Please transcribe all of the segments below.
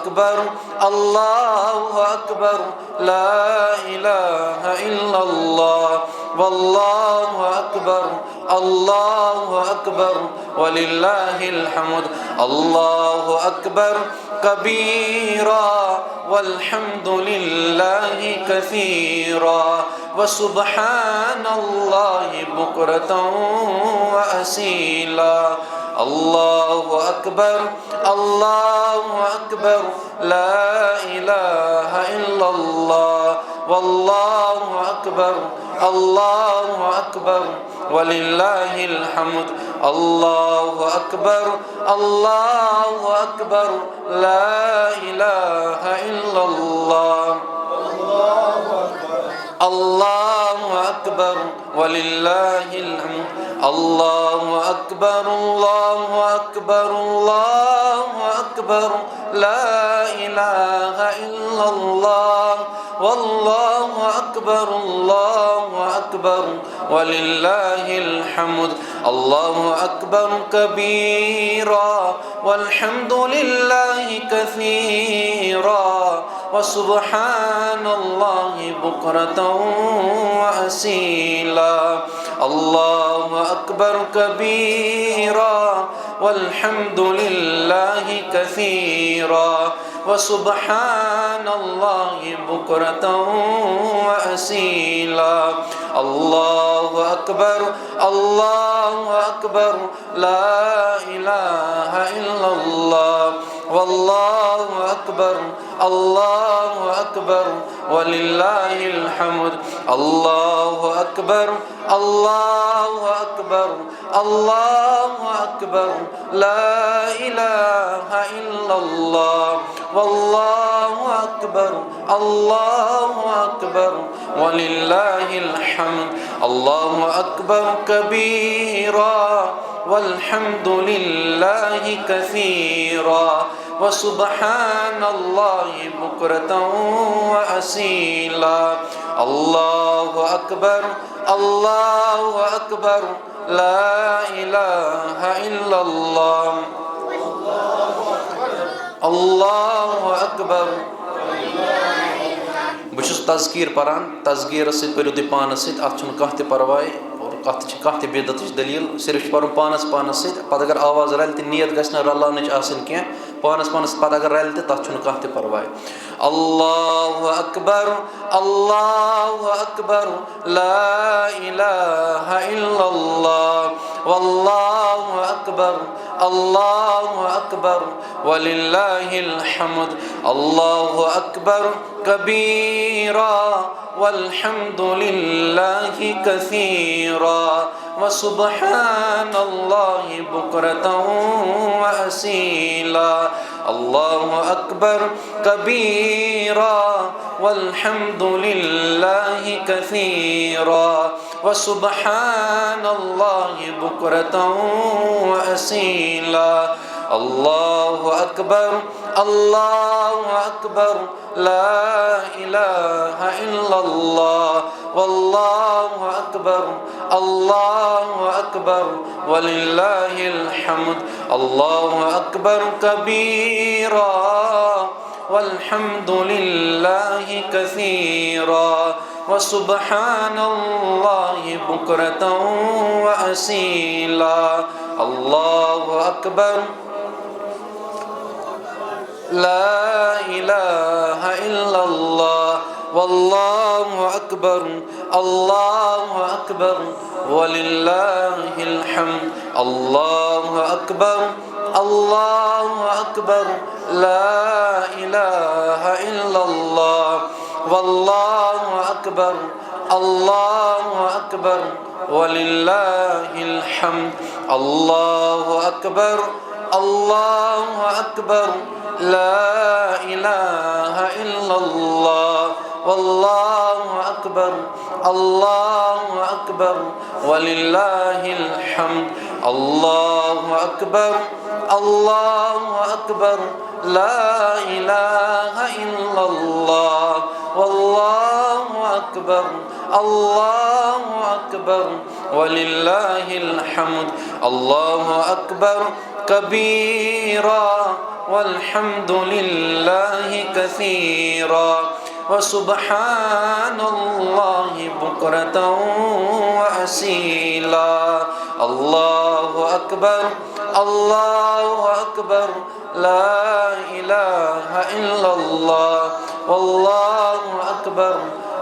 أكبر الله أكبر لا إله إلا الله والله أكبر الله أكبر ولله الحمد الله أكبر كبيرا والحمد لله كثيرا وسبحان الله بكرة وأصيلا الله أكبر الله أكبر لا إله إلا الله والله أكبر الله أكبر ولله الحمد الله أكبر الله أكبر لا إله إلا الله الله أكبر ولله الحمد الله أكبر الله أكبر الله أكبر لا إله إلا الله والله أكبر الله أكبر ولله الحمد الله أكبر كبيرا والحمد لله كثيرا وسبحان الله بكرة وأصيلا الله أكبر كبيرا والحمد لله كثيرا وسبحان الله بكرة وأصيلا الله أكبر الله أكبر لا إله إلا الله والله أكبر الله أكبر ولله الحمد الله أكبر الله أكبر الله أكبر لا إله إلا الله والله أكبر الله أكبر ولله الحمد الله أكبر كبيرا والحمد لله كثيرا وسبحان الله بكرة وأصيلا الله أكبر الله أكبر لا إله إلا الله الله أكبر بہٕ چھُس تذکیٖر پران تذکیٖرس سۭتۍ پٔرِو تُہۍ پانس سۭتۍ اَتھ چھُنہٕ کانٛہہ تہِ پرواے اور اَتھ چھِ کانٛہہ تہِ بِدعتٕچ دٔلیٖل صرف چھُ پرُن پانس سۭتۍ پتہٕ اگر آواز رلہِ تہِ نیت گژھِ نہٕ رلاونٕچ آسٕنۍ کینٛہہ پانس پتہٕ اگر رلہِ تہِ تتھ چھُنہٕ کانٛہہ تہِ پرواے الله أكبر الله أكبر لا إله إلا الله والله أكبر الله أكبر ولله الحمد الله أكبر كبيرا والحمد لله كثيرا وسبحان الله بكرة وأصيلا الله أكبر كبيرا والحمد لله كثيرا وسبحان الله بكرة وأصيلا الله أكبر الله أكبر لا إله إلا الله والله أكبر الله أكبر ولله الحمد الله أكبر كبيرا والحمد لله كثيرا وسبحان الله بكرة وأصيلا الله أكبر لا إله إلا الله والله أكبر الله أكبر ولله الحمد الله أكبر الله أكبر لا إله إلا الله والله أكبر الله أكبر ولله الحمد الله أكبر الله أكبر لا إله إلا الله والله أكبر الله أكبر ولله الحمد الله أكبر الله أكبر لا إله إلا الله والله أكبر الله أكبر ولله الحمد الله أكبر كبيرا والحمد لله كثيرا وسبحان الله بكرة وأصيلا الله أكبر الله أكبر لا إله إلا الله والله أكبر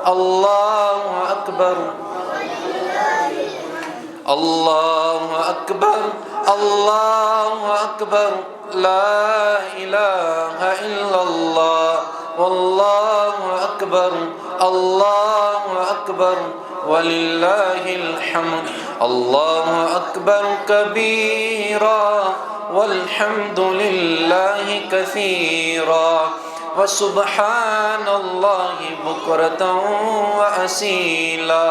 الله أكبر الله أكبر الله أكبر لا إله إلا الله والله أكبر الله أكبر ولله الحمد الله أكبر كبيرا والحمد لله كثيرا وسبحان الله بكرة وأصيلا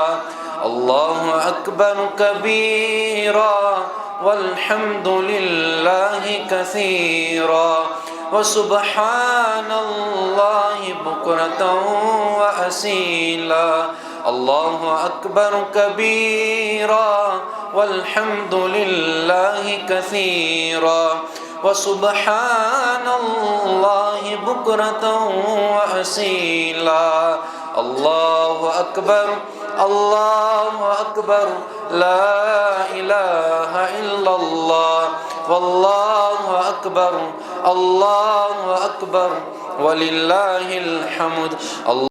الله أكبر كبيرا والحمد لله كثيرا وسبحان الله بكرة وأصيلا الله أكبر كبيرا والحمد لله كثيرا وسبحان الله بكرة وأصيلا الله أكبر الله أكبر لا إله إلا الله والله أكبر الله أكبر ولله الحمد.